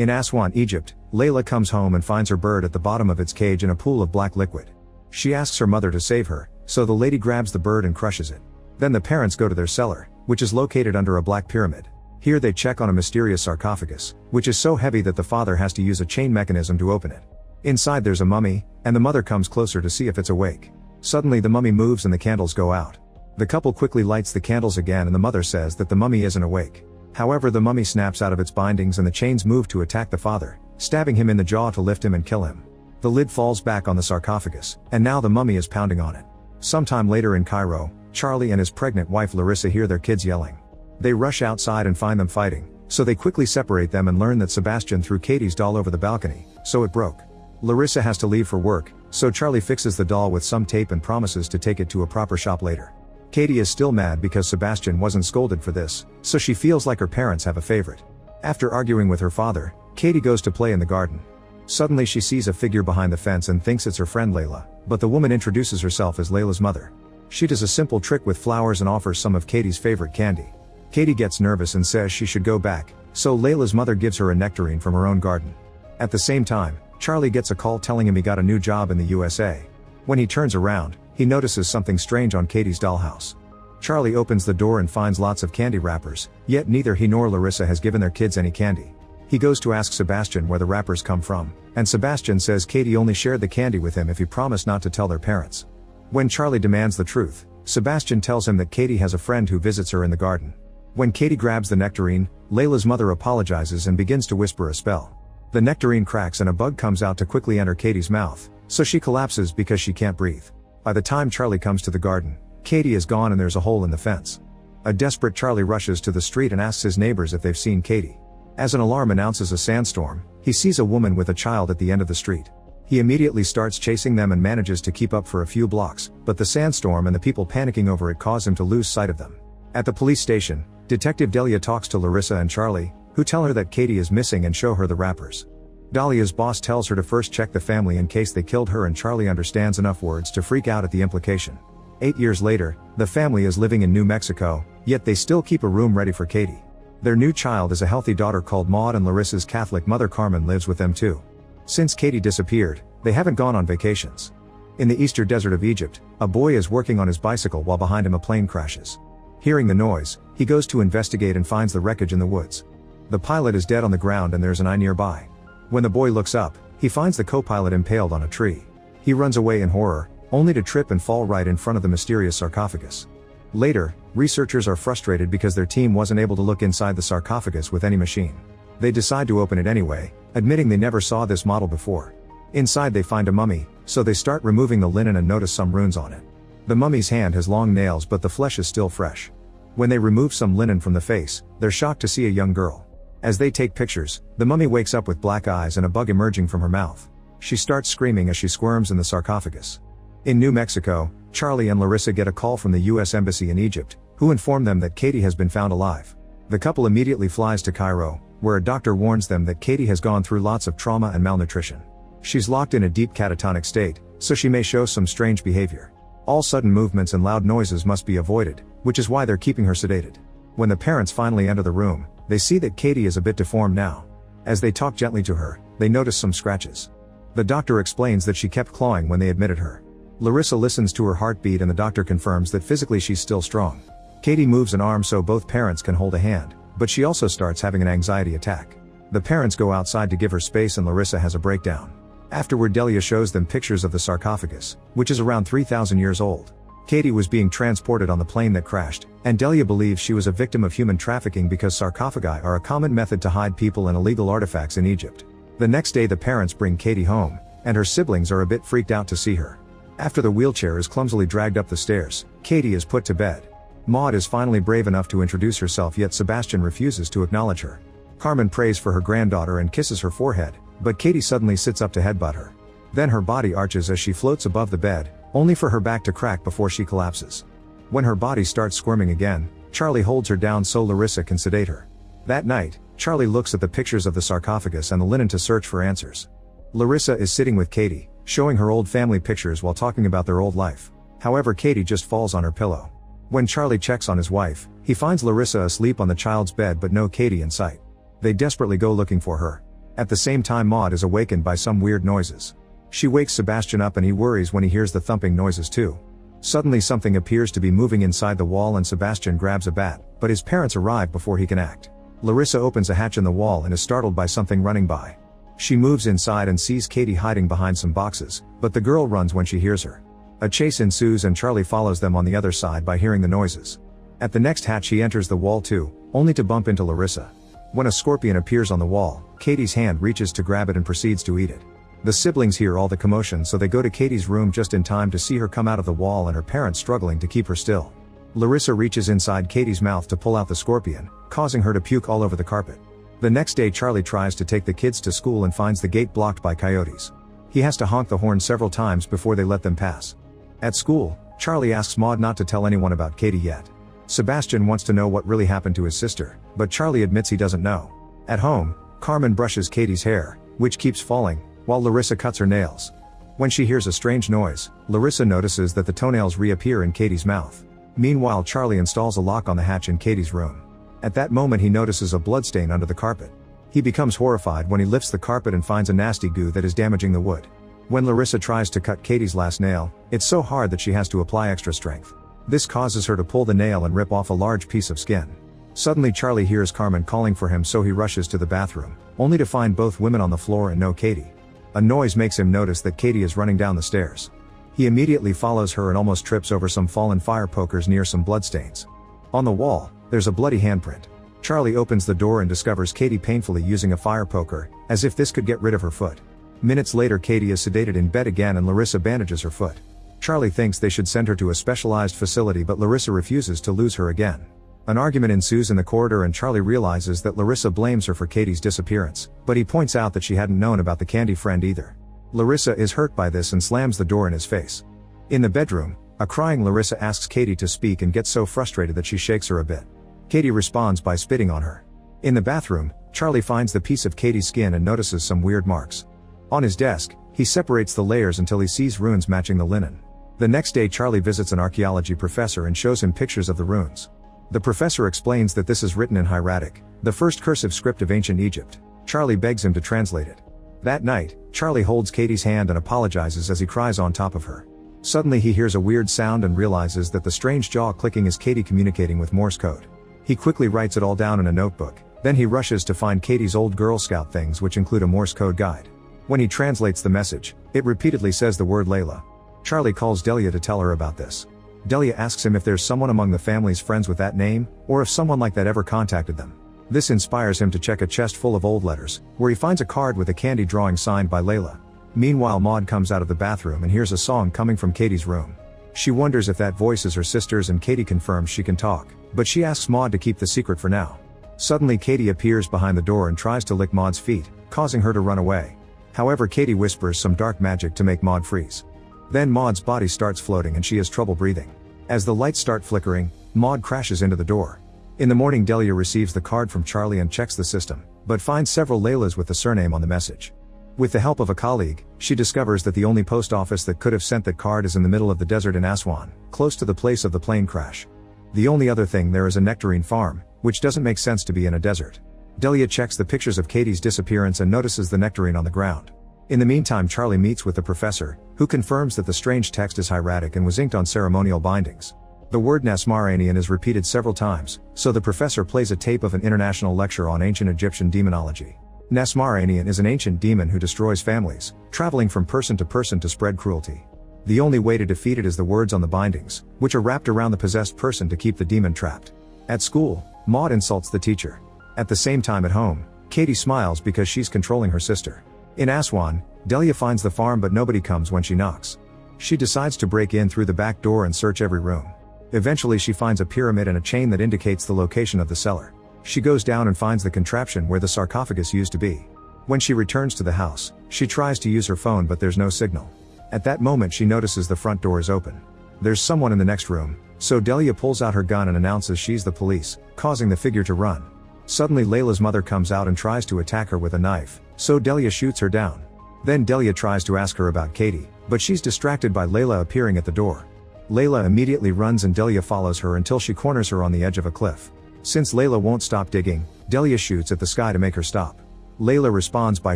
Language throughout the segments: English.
In Aswan, Egypt, Layla comes home and finds her bird at the bottom of its cage in a pool of black liquid. She asks her mother to save her, so the lady grabs the bird and crushes it. Then the parents go to their cellar, which is located under a black pyramid. Here they check on a mysterious sarcophagus, which is so heavy that the father has to use a chain mechanism to open it. Inside there's a mummy, and the mother comes closer to see if it's awake. Suddenly the mummy moves and the candles go out. The couple quickly lights the candles again and the mother says that the mummy isn't awake. However, the mummy snaps out of its bindings and the chains move to attack the father, stabbing him in the jaw to lift him and kill him. The lid falls back on the sarcophagus, and now the mummy is pounding on it. Sometime later in Cairo, Charlie and his pregnant wife Larissa hear their kids yelling. They rush outside and find them fighting, so they quickly separate them and learn that Sebastian threw Katie's doll over the balcony, so it broke. Larissa has to leave for work, so Charlie fixes the doll with some tape and promises to take it to a proper shop later. Katie is still mad because Sebastian wasn't scolded for this, so she feels like her parents have a favorite. After arguing with her father, Katie goes to play in the garden. Suddenly she sees a figure behind the fence and thinks it's her friend Layla, but the woman introduces herself as Layla's mother. She does a simple trick with flowers and offers some of Katie's favorite candy. Katie gets nervous and says she should go back, so Layla's mother gives her a nectarine from her own garden. At the same time, Charlie gets a call telling him he got a new job in the USA. When he turns around, he notices something strange on Katie's dollhouse. Charlie opens the door and finds lots of candy wrappers, yet neither he nor Larissa has given their kids any candy. He goes to ask Sebastian where the wrappers come from, and Sebastian says Katie only shared the candy with him if he promised not to tell their parents. When Charlie demands the truth, Sebastian tells him that Katie has a friend who visits her in the garden. When Katie grabs the nectarine, Layla's mother apologizes and begins to whisper a spell. The nectarine cracks and a bug comes out to quickly enter Katie's mouth, so she collapses because she can't breathe. By the time Charlie comes to the garden, Katie is gone and there's a hole in the fence. A desperate Charlie rushes to the street and asks his neighbors if they've seen Katie. As an alarm announces a sandstorm, he sees a woman with a child at the end of the street. He immediately starts chasing them and manages to keep up for a few blocks, but the sandstorm and the people panicking over it cause him to lose sight of them. At the police station, Detective Delia talks to Larissa and Charlie, who tell her that Katie is missing and show her the wrappers. Dalia's boss tells her to first check the family in case they killed her, and Charlie understands enough words to freak out at the implication. 8 years later, the family is living in New Mexico, yet they still keep a room ready for Katie. Their new child is a healthy daughter called Maud, and Larissa's Catholic mother Carmen lives with them too. Since Katie disappeared, they haven't gone on vacations. In the eastern desert of Egypt, a boy is working on his bicycle while behind him a plane crashes. Hearing the noise, he goes to investigate and finds the wreckage in the woods. The pilot is dead on the ground and there's an eye nearby. When the boy looks up, he finds the co-pilot impaled on a tree. He runs away in horror, only to trip and fall right in front of the mysterious sarcophagus. Later, researchers are frustrated because their team wasn't able to look inside the sarcophagus with any machine. They decide to open it anyway, admitting they never saw this model before. Inside they find a mummy, so they start removing the linen and notice some runes on it. The mummy's hand has long nails but the flesh is still fresh. When they remove some linen from the face, they're shocked to see a young girl. As they take pictures, the mummy wakes up with black eyes and a bug emerging from her mouth. She starts screaming as she squirms in the sarcophagus. In New Mexico, Charlie and Larissa get a call from the US Embassy in Egypt, who inform them that Katie has been found alive. The couple immediately flies to Cairo, where a doctor warns them that Katie has gone through lots of trauma and malnutrition. She's locked in a deep catatonic state, so she may show some strange behavior. All sudden movements and loud noises must be avoided, which is why they're keeping her sedated. When the parents finally enter the room, they see that Katie is a bit deformed now. As they talk gently to her, they notice some scratches. The doctor explains that she kept clawing when they admitted her. Larissa listens to her heartbeat and the doctor confirms that physically she's still strong. Katie moves an arm so both parents can hold a hand, but she also starts having an anxiety attack. The parents go outside to give her space and Larissa has a breakdown. Afterward, Delia shows them pictures of the sarcophagus, which is around 3,000 years old. Katie was being transported on the plane that crashed, and Delia believes she was a victim of human trafficking because sarcophagi are a common method to hide people and illegal artifacts in Egypt. The next day the parents bring Katie home, and her siblings are a bit freaked out to see her. After the wheelchair is clumsily dragged up the stairs, Katie is put to bed. Maud is finally brave enough to introduce herself, yet Sebastian refuses to acknowledge her. Carmen prays for her granddaughter and kisses her forehead, but Katie suddenly sits up to headbutt her. Then her body arches as she floats above the bed, only for her back to crack before she collapses. When her body starts squirming again, Charlie holds her down so Larissa can sedate her. That night, Charlie looks at the pictures of the sarcophagus and the linen to search for answers. Larissa is sitting with Katie, showing her old family pictures while talking about their old life. However, Katie just falls on her pillow. When Charlie checks on his wife, he finds Larissa asleep on the child's bed but no Katie in sight. They desperately go looking for her. At the same time, Maud is awakened by some weird noises. She wakes Sebastian up and he worries when he hears the thumping noises too. Suddenly something appears to be moving inside the wall and Sebastian grabs a bat, but his parents arrive before he can act. Larissa opens a hatch in the wall and is startled by something running by. She moves inside and sees Katie hiding behind some boxes, but the girl runs when she hears her. A chase ensues and Charlie follows them on the other side by hearing the noises. At the next hatch he enters the wall too, only to bump into Larissa. When a scorpion appears on the wall, Katie's hand reaches to grab it and proceeds to eat it. The siblings hear all the commotion, so they go to Katie's room just in time to see her come out of the wall and her parents struggling to keep her still. Larissa reaches inside Katie's mouth to pull out the scorpion, causing her to puke all over the carpet. The next day Charlie tries to take the kids to school and finds the gate blocked by coyotes. He has to honk the horn several times before they let them pass. At school, Charlie asks Maud not to tell anyone about Katie yet. Sebastian wants to know what really happened to his sister, but Charlie admits he doesn't know. At home, Carmen brushes Katie's hair, which keeps falling, while Larissa cuts her nails. When she hears a strange noise, Larissa notices that the toenails reappear in Katie's mouth. Meanwhile, Charlie installs a lock on the hatch in Katie's room. At that moment he notices a bloodstain under the carpet. He becomes horrified when he lifts the carpet and finds a nasty goo that is damaging the wood. When Larissa tries to cut Katie's last nail, it's so hard that she has to apply extra strength. This causes her to pull the nail and rip off a large piece of skin. Suddenly Charlie hears Carmen calling for him, so he rushes to the bathroom, only to find both women on the floor and no Katie. A noise makes him notice that Katie is running down the stairs. He immediately follows her and almost trips over some fallen fire pokers near some bloodstains. On the wall, there's a bloody handprint. Charlie opens the door and discovers Katie painfully using a fire poker, as if this could get rid of her foot. Minutes later Katie is sedated in bed again and Larissa bandages her foot. Charlie thinks they should send her to a specialized facility, but Larissa refuses to lose her again. An argument ensues in the corridor and Charlie realizes that Larissa blames her for Katie's disappearance, but he points out that she hadn't known about the candy friend either. Larissa is hurt by this and slams the door in his face. In the bedroom, a crying Larissa asks Katie to speak and gets so frustrated that she shakes her a bit. Katie responds by spitting on her. In the bathroom, Charlie finds the piece of Katie's skin and notices some weird marks. On his desk, he separates the layers until he sees runes matching the linen. The next day Charlie visits an archaeology professor and shows him pictures of the runes. The professor explains that this is written in hieratic, the first cursive script of ancient Egypt. Charlie begs him to translate it. That night, Charlie holds Katie's hand and apologizes as he cries on top of her. Suddenly he hears a weird sound and realizes that the strange jaw clicking is Katie communicating with Morse code. He quickly writes it all down in a notebook, then he rushes to find Katie's old Girl Scout things, which include a Morse code guide. When he translates the message, it repeatedly says the word Layla. Charlie calls Delia to tell her about this. Delia asks him if there's someone among the family's friends with that name, or if someone like that ever contacted them. This inspires him to check a chest full of old letters, where he finds a card with a candy drawing signed by Layla. Meanwhile, Maud comes out of the bathroom and hears a song coming from Katie's room. She wonders if that voice is her sister's and Katie confirms she can talk, but she asks Maud to keep the secret for now. Suddenly Katie appears behind the door and tries to lick Maud's feet, causing her to run away. However, Katie whispers some dark magic to make Maud freeze. Then Maud's body starts floating and she has trouble breathing. As the lights start flickering, Maud crashes into the door. In the morning Delia receives the card from Charlie and checks the system, but finds several Laylas with the surname on the message. With the help of a colleague, she discovers that the only post office that could have sent that card is in the middle of the desert in Aswan, close to the place of the plane crash. The only other thing there is a nectarine farm, which doesn't make sense to be in a desert. Delia checks the pictures of Katie's disappearance and notices the nectarine on the ground. In the meantime, Charlie meets with the professor, who confirms that the strange text is hieratic and was inked on ceremonial bindings. The word Nasmaranian is repeated several times, so the professor plays a tape of an international lecture on ancient Egyptian demonology. Nasmaranian is an ancient demon who destroys families, traveling from person to spread cruelty. The only way to defeat it is the words on the bindings, which are wrapped around the possessed person to keep the demon trapped. At school, Maud insults the teacher. At the same time at home, Katie smiles because she's controlling her sister. In Aswan, Delia finds the farm but nobody comes when she knocks. She decides to break in through the back door and search every room. Eventually she finds a pyramid and a chain that indicates the location of the cellar. She goes down and finds the contraption where the sarcophagus used to be. When she returns to the house, she tries to use her phone but there's no signal. At that moment she notices the front door is open. There's someone in the next room, so Delia pulls out her gun and announces she's the police, causing the figure to run. Suddenly Layla's mother comes out and tries to attack her with a knife, so Delia shoots her down. Then Delia tries to ask her about Katie, but she's distracted by Layla appearing at the door. Layla immediately runs and Delia follows her until she corners her on the edge of a cliff. Since Layla won't stop digging, Delia shoots at the sky to make her stop. Layla responds by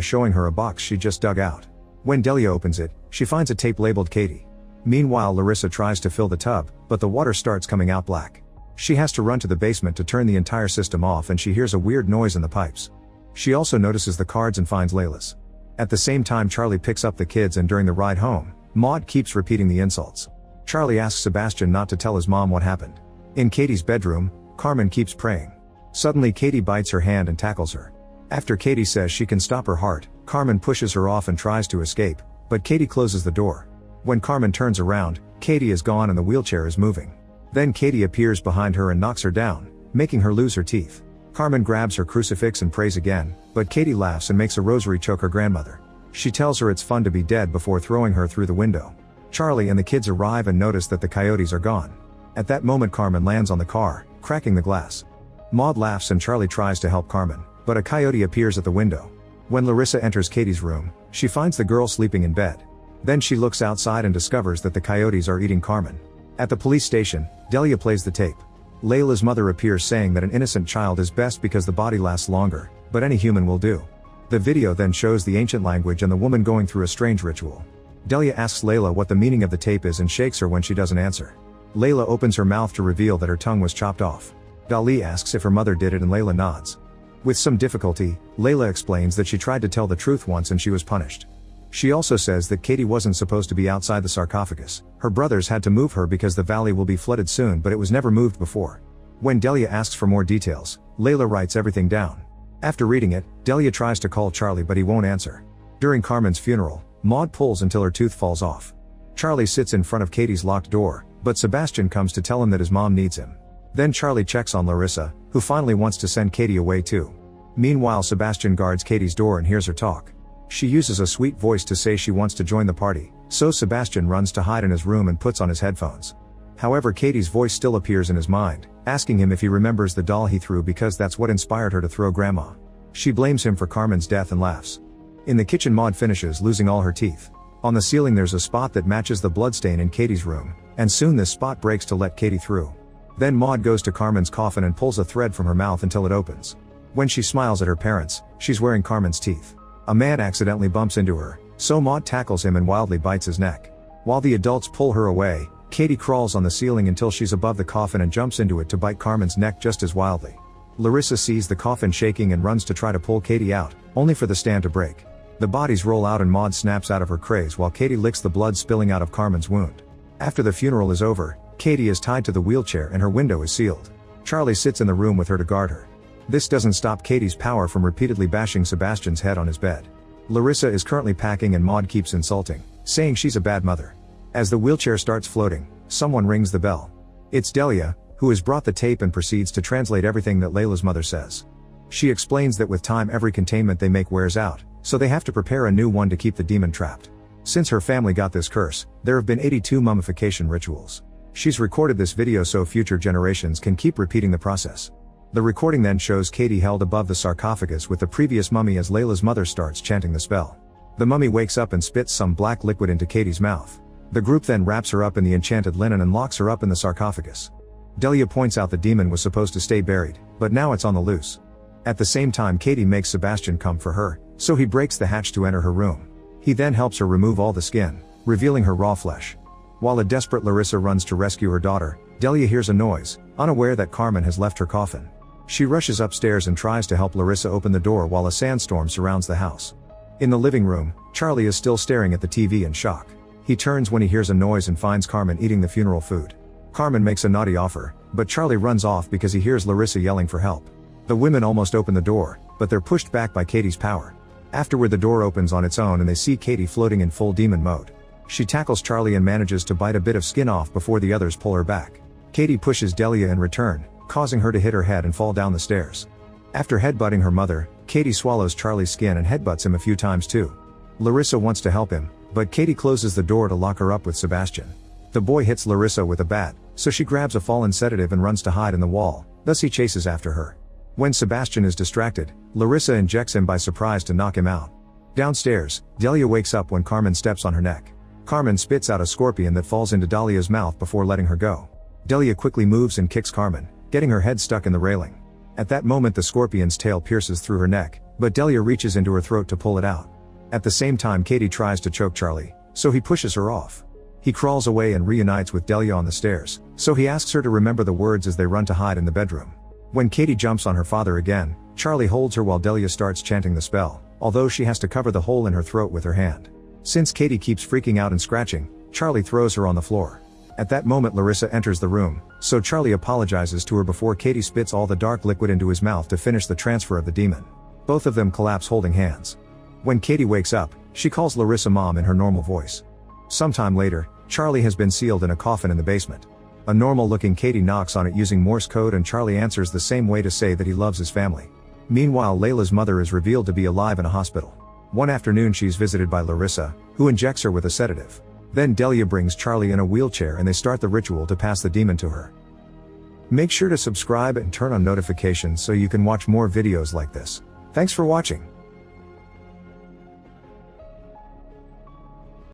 showing her a box she just dug out. When Delia opens it, she finds a tape labeled Katie. Meanwhile, Larissa tries to fill the tub, but the water starts coming out black. She has to run to the basement to turn the entire system off, and she hears a weird noise in the pipes. She also notices the cards and finds Layla's. At the same time, Charlie picks up the kids, and during the ride home, Maud keeps repeating the insults. Charlie asks Sebastian not to tell his mom what happened. In Katie's bedroom, Carmen keeps praying. Suddenly, Katie bites her hand and tackles her. After Katie says she can stop her heart, Carmen pushes her off and tries to escape, but Katie closes the door. When Carmen turns around, Katie is gone and the wheelchair is moving. Then Katie appears behind her and knocks her down, making her lose her teeth. Carmen grabs her crucifix and prays again, but Katie laughs and makes a rosary choke her grandmother. She tells her it's fun to be dead before throwing her through the window. Charlie and the kids arrive and notice that the coyotes are gone. At that moment, Carmen lands on the car, cracking the glass. Maud laughs and Charlie tries to help Carmen, but a coyote appears at the window. When Larissa enters Katie's room, she finds the girl sleeping in bed. Then she looks outside and discovers that the coyotes are eating Carmen. At the police station, Delia plays the tape. Layla's mother appears, saying that an innocent child is best because the body lasts longer, but any human will do. The video then shows the ancient language and the woman going through a strange ritual. Delia asks Layla what the meaning of the tape is and shakes her when she doesn't answer. Layla opens her mouth to reveal that her tongue was chopped off. Dali asks if her mother did it and Layla nods. With some difficulty, Layla explains that she tried to tell the truth once and she was punished. She also says that Katie wasn't supposed to be outside the sarcophagus. Her brothers had to move her because the valley will be flooded soon, but it was never moved before. When Delia asks for more details, Layla writes everything down. After reading it, Delia tries to call Charlie, but he won't answer. During Carmen's funeral, Maud pulls until her tooth falls off. Charlie sits in front of Katie's locked door, but Sebastian comes to tell him that his mom needs him. Then Charlie checks on Larissa, who finally wants to send Katie away too. Meanwhile, Sebastian guards Katie's door and hears her talk. She uses a sweet voice to say she wants to join the party, so Sebastian runs to hide in his room and puts on his headphones. However, Katie's voice still appears in his mind, asking him if he remembers the doll he threw because that's what inspired her to throw Grandma. She blames him for Carmen's death and laughs. In the kitchen, Maud finishes losing all her teeth. On the ceiling there's a spot that matches the bloodstain in Katie's room, and soon this spot breaks to let Katie through. Then Maud goes to Carmen's coffin and pulls a thread from her mouth until it opens. When she smiles at her parents, she's wearing Carmen's teeth. A man accidentally bumps into her, so Maud tackles him and wildly bites his neck. While the adults pull her away, Katie crawls on the ceiling until she's above the coffin and jumps into it to bite Carmen's neck just as wildly. Larissa sees the coffin shaking and runs to try to pull Katie out, only for the stand to break. The bodies roll out and Maud snaps out of her craze while Katie licks the blood spilling out of Carmen's wound. After the funeral is over, Katie is tied to the wheelchair and her window is sealed. Charlie sits in the room with her to guard her. This doesn't stop Katie's power from repeatedly bashing Sebastian's head on his bed. Larissa is currently packing and Maud keeps insulting, saying she's a bad mother. As the wheelchair starts floating, someone rings the bell. It's Delia, who has brought the tape and proceeds to translate everything that Layla's mother says. She explains that with time every containment they make wears out, so they have to prepare a new one to keep the demon trapped. Since her family got this curse, there have been 82 mummification rituals. She's recorded this video so future generations can keep repeating the process. The recording then shows Katie held above the sarcophagus with the previous mummy as Layla's mother starts chanting the spell. The mummy wakes up and spits some black liquid into Katie's mouth. The group then wraps her up in the enchanted linen and locks her up in the sarcophagus. Delia points out the demon was supposed to stay buried, but now it's on the loose. At the same time, Katie makes Sebastian come for her, so he breaks the hatch to enter her room. He then helps her remove all the skin, revealing her raw flesh. While a desperate Larissa runs to rescue her daughter, Delia hears a noise, unaware that Carmen has left her coffin. She rushes upstairs and tries to help Larissa open the door while a sandstorm surrounds the house. In the living room, Charlie is still staring at the TV in shock. He turns when he hears a noise and finds Carmen eating the funeral food. Carmen makes a naughty offer, but Charlie runs off because he hears Larissa yelling for help. The women almost open the door, but they're pushed back by Katie's power. Afterward, the door opens on its own and they see Katie floating in full demon mode. She tackles Charlie and manages to bite a bit of skin off before the others pull her back. Katie pushes Delia in return, causing her to hit her head and fall down the stairs. After headbutting her mother, Katie swallows Charlie's skin and headbutts him a few times too. Larissa wants to help him, but Katie closes the door to lock her up with Sebastian. The boy hits Larissa with a bat, so she grabs a fallen sedative and runs to hide in the wall, thus he chases after her. When Sebastian is distracted, Larissa injects him by surprise to knock him out. Downstairs, Delia wakes up when Carmen steps on her neck. Carmen spits out a scorpion that falls into Dalia's mouth before letting her go. Delia quickly moves and kicks Carmen, getting her head stuck in the railing. At that moment the scorpion's tail pierces through her neck, but Delia reaches into her throat to pull it out. At the same time, Katie tries to choke Charlie, so he pushes her off. He crawls away and reunites with Delia on the stairs, so he asks her to remember the words as they run to hide in the bedroom. When Katie jumps on her father again, Charlie holds her while Delia starts chanting the spell, although she has to cover the hole in her throat with her hand. Since Katie keeps freaking out and scratching, Charlie throws her on the floor. At that moment, Larissa enters the room, so Charlie apologizes to her before Katie spits all the dark liquid into his mouth to finish the transfer of the demon. Both of them collapse holding hands. When Katie wakes up, she calls Larissa mom in her normal voice. Sometime later, Charlie has been sealed in a coffin in the basement. A normal-looking Katie knocks on it using Morse code and Charlie answers the same way to say that he loves his family. Meanwhile, Layla's mother is revealed to be alive in a hospital. One afternoon she's visited by Larissa, who injects her with a sedative. Then Delia brings Charlie in a wheelchair and they start the ritual to pass the demon to her. Make sure to subscribe and turn on notifications so you can watch more videos like this. Thanks for watching.